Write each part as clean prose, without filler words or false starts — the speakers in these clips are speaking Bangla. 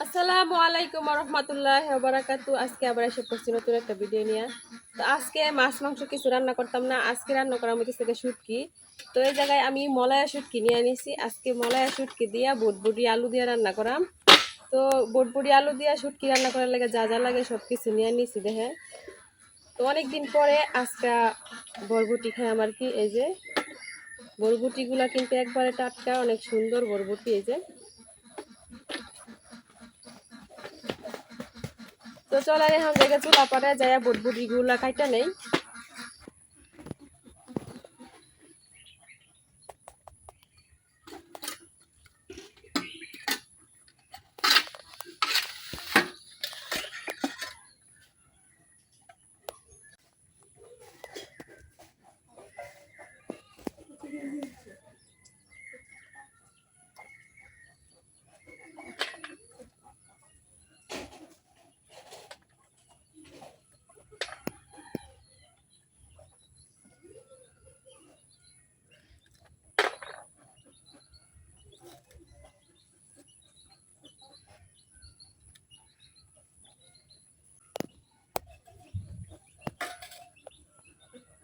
আসসালামু আলাইকুম রহমতুল্লাহ বারাকাতু। আজকে আবার এসে পড়ছি নতুন একটা ভিডিও নিয়ে। তো আজকে মাছ মাংস কিছু রান্না করতাম না, আজকে রান্না করার মধ্যে থেকে শুটকি। তো এই জায়গায় আমি মলায়া শুটকি নিয়ে নিছি। আজকে মলায়া শুটকি দিয়া বটবটি আলু দিয়ে রান্না করাম। তো বটবটি আলু দিয়া শুটকি রান্না করার লাগে যা যা লাগে সব কিছু নিয়ে নিছি দেখে। তো অনেকদিন পরে আজকে বরবটি খাই আমার কি। এই যে বরবটিগুলা কিন্তু একবারে টাটকা, অনেক সুন্দর বরবটি। এই যে তো চলে এখন জায়গা চুলা পারে যায় বটবটি গুলা কাইটা নেই।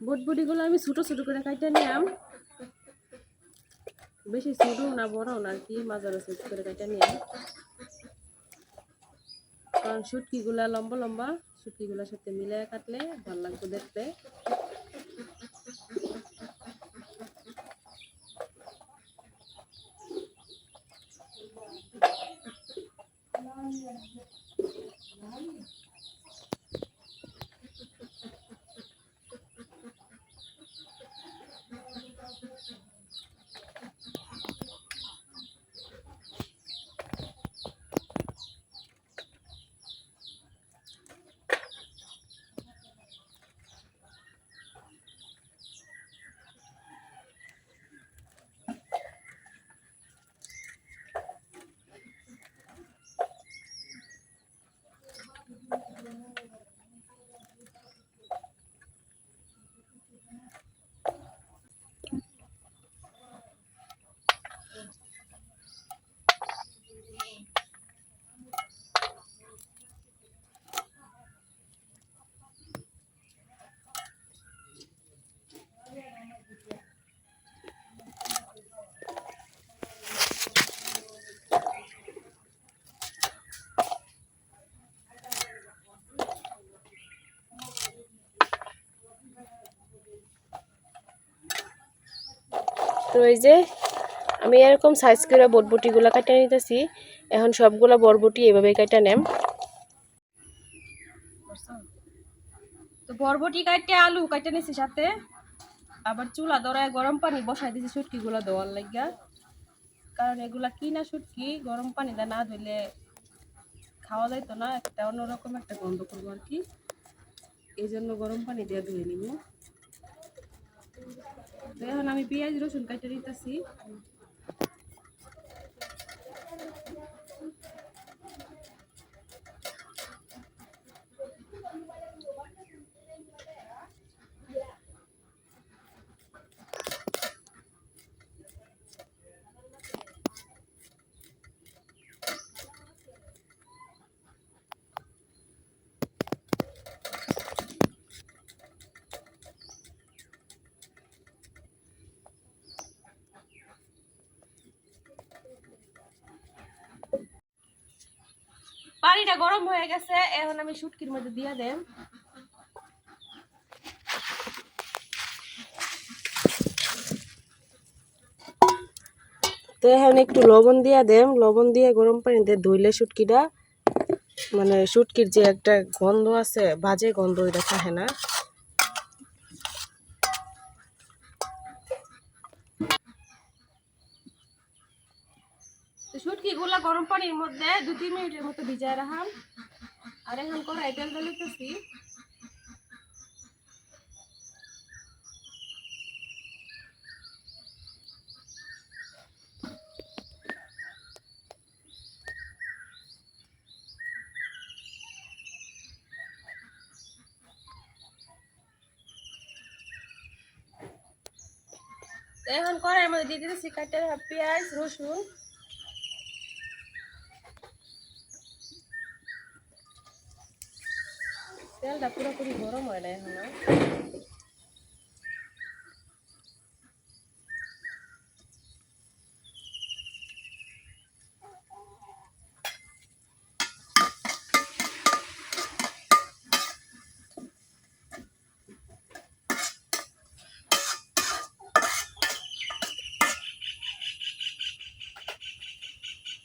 বটবটিগুলো আমি ছোট ছোট করে কাইটা নিলাম, বেশি ছোট না বড় না আর কি, মাঝারি সাইজ করে কাইটা নিলাম। কারণ শুটকিগুলা লম্বা লম্বা, শুটকিগুলোর সাথে মিলে কাটলে ভালো লাগবে দেখতে। তো এই যে আমি এরকম সাইজ করে বটবটিগুলা কাটা নিতেছি। এখন সবগুলা বরবটি এভাবে কাটা নেম। তো বরবটি কাটতে আলু কাটতে নিছি, সাথে আবার চুলা ধরায় গরম পানি বসাই দিছি শুটকিগুলা দেওয়ার লাগিয়া। কারণ এগুলা কিনা শুটকি, গরম পানিতে না ধুইলে খাওয়া যাইতো না, একটা অন্যরকম একটা গন্ধ করবো আর কি। এই জন্য গরম পানি দিয়ে ধুয়ে নিব। তো এখন আমি পেঁয়াজ রসুন কাটতে দিতেছি। পানিটা গরম হয়ে গেছে, এখন আমি শুটকির মধ্যে দিয়ে দেব। তো এখন একটু লবণ দিয়ে দেম, লবণ দিয়ে গরম পানিতে ধুইলে শুটকিটা, মানে শুটকির যে একটা গন্ধ আছে, বাজে গন্ধ, এটা থাকে না। তো শুটকিগুলা গরম পানির মধ্যে 2-3 মিনিটের মতো ভিজায় রাখাম। আর এখন কড়াই তেল দিতেছি। এখন কড়াইয়ের মধ্যে দিয়ে দিতেছি কাটা পেঁয়াজ রসুন। তেলটা পুরোপুরি গরম হয় না এখনো।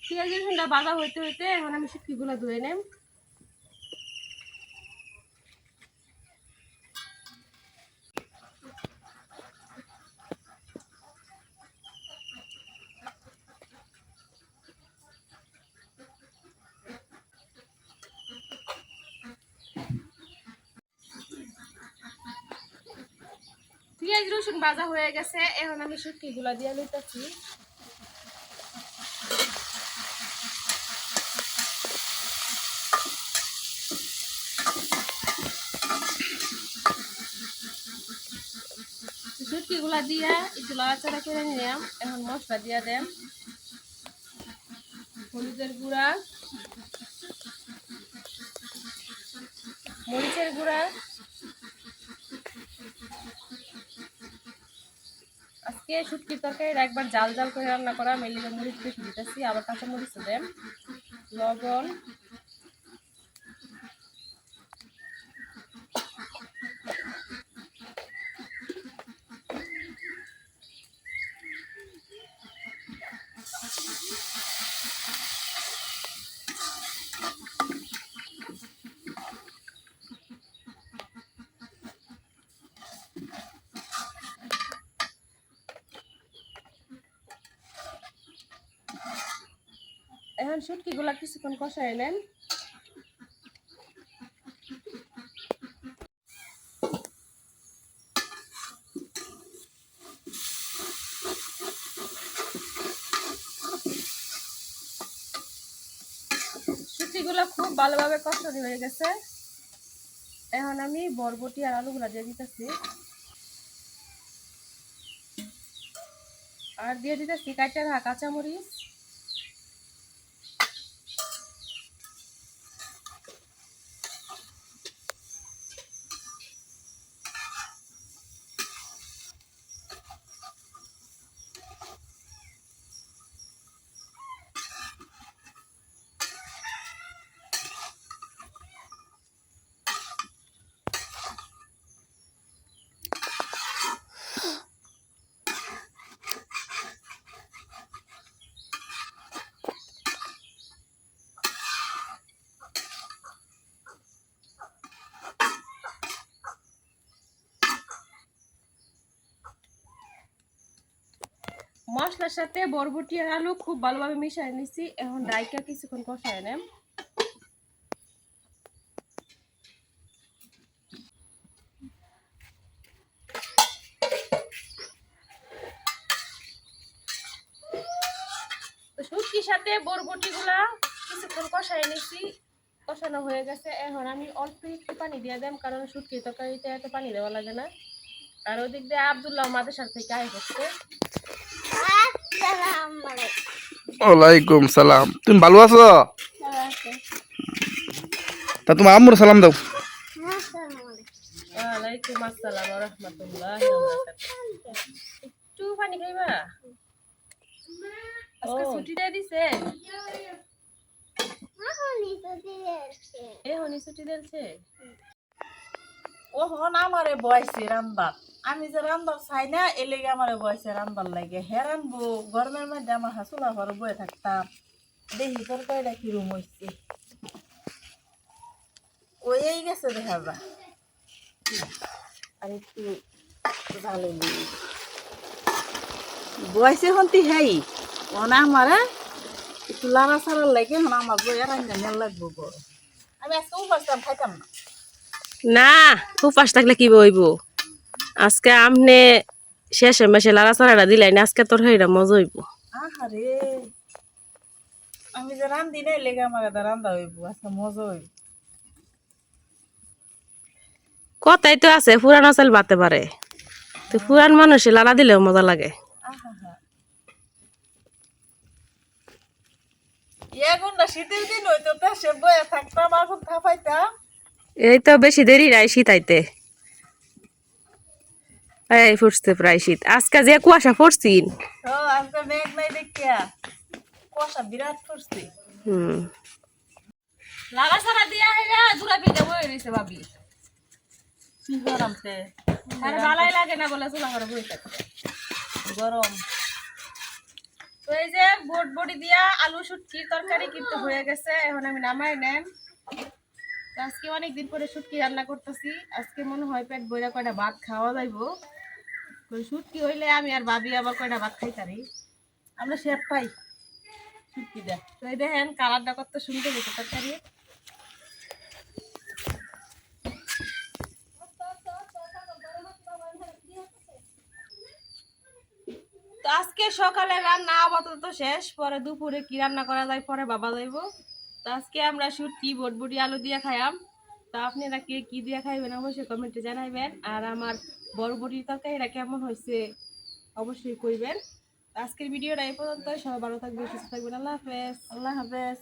পেঁয়াজ রসুনটা ভাজা হইতে হইতে এখন আমি শুটকিগুলো ধুয়ে নেব। পেঁয়াজ রসুন ভাজা হয়ে গেছে, এখন আমি শুটকিগুলো দিয়ে লইতেছি। শুটকিগুলা দিয়ে একটু লাড়াচাড়া করে নিলাম। এখন মশলা দিয়ে দেন, হলুদের গুঁড়া, মরিচের গুঁড়া। আজকে শুটকির তরকারি একবার জাল জাল করে রান্না করা, মেলিকে মরিচ বেশি দিতেছি, আবার কাঁচা মরিচ দেন, লবণ, এখন শুটকিগুলা কিছুক্ষণ কষাই নেন। শুটকিগুলা খুব ভালোভাবে কষানো হয়ে গেছে, এখন আমি বরবটি আর আলুগুলা দিয়ে দিতেছি, আর দিয়ে দিতেছি কাঁচা কাঁচামরিচ, মশলার সাথে বরবটি আর আলু খুব ভালোভাবে মিশিয়ে নিচ্ছি। এখন ডাইকা কিছুক্ষণ কষায় নেন। শুটকির সাথে বরবটি গুলা কিছুক্ষণ কষায় নিচ্ছি, কষানো হয়ে গেছে। এখন আমি অল্প একটু পানি দিয়ে দেব, কারণ শুটকির তরকারিতে এত পানি দেওয়া লাগে না। আর ওদিক দিয়ে আব্দুল্লাহ মাদ্রাসা থেকে আয় করছে। ওয়ালাইকুম সালাম। তুমি ভালো আছো? তা তোমার আম্মুর সালাম দাও। ওয়ালাইকুম আসসালাম ওয়া রাহমাতুল্লাহি ওয়া বারাকাতুহু। একটু পানি খাইবা? আজকে ছুটি দিয়ে দিছে? এখনই ছুটি দিয়েছে? ওহন আমারে বয়সে রান্দার, আমি যে রান্দার চাই না এ লেগে আমারে বয়সে রান্দার লাগে। হে রানবো গরমের মধ্যে আমার হাসুলা ঘরে বয়ে থাকতাম, দেখি তরকারিটা কিরম হয়েছে। ওই গেছে দেখা যা, আর একটু ভালো বয়সে হন্তি হেই ওনা আমারে একটু লাড়া ছাড়ার লাগে। এখন আমার বইয়া রান্না নেল লাগবো বড়। আমি আজকে উপাসতাম খাইতাম না। না, উপাস থাকলে কি বইব? আজকে আমনে শেষে মেশে লাড়াচাড়াটা দিলাই না, আজকে তোর হেইটা মজা হইব। আহারে আমি যে রান্ধি নাই লেগে আমার এটা রান্ধা হইব, আজকে মজা হইব। কথাই তো আছে পুরান চাল বাতে পারে, তো পুরান মানুষে লাড়া দিলেও মজা লাগে। এখন না শীতের দিন হইতো তো সে বয়ে থাকতাম, আগুন খাপাইতাম, এই তো বেশি দেরি নাই শীত আইতে। এই ফুটছে প্রায় শীত, আজকে যে কুয়াশা পড়ছিন। ও আজকে মেঘ নাই দেখিয়া কুয়াশা বিরাট করছে। হুম, লাগা সারা দিয়া হেরা জুরা পিঠে বই রইছে ভাবি। কি গরমতে আরে ভালোই লাগে না বলে চুলা করে বই থাকতে গরম। তো এই যে বড়ি দিয়া আলু শুটকির তরকারি কিন্তু হয়ে গেছে, এখন আমি নামাই নেন। তো আজকে অনেকদিন পরে শুটকি রান্না করতেছি, আজকে মনে হয় পেট বইরা কয়টা ভাত খাওয়া যাইবো। তো শুটকি হইলে আমি আর ভাবি আবার কয়টা ভাত খাইতারি। আমরা শেপ পাই ছুটি দে। তো এই দেখেন কালারটা কত সুন্দর হয়েছে তরকারি। তো আজকে সকালে রান্না আপাতত শেষ, পরে দুপুরে কি রান্না করা যায় পরে বাবা যাইব। তো আজকে আমরা শুটকি বটবটি আলু দিয়ে খাইয়াম। তা আপনারা কে কি দিয়ে খাইবেন অবশ্যই কমেন্টে জানাইবেন, আর আমার বড়বটির তরকারিটা কেমন হয়েছে অবশ্যই কইবেন। আজকের ভিডিওটা এই পর্যন্ত, সবাই ভালো থাকবেন, সুস্থ থাকবেন, আল্লাহ হাফেজ। আল্লাহ হাফেজ।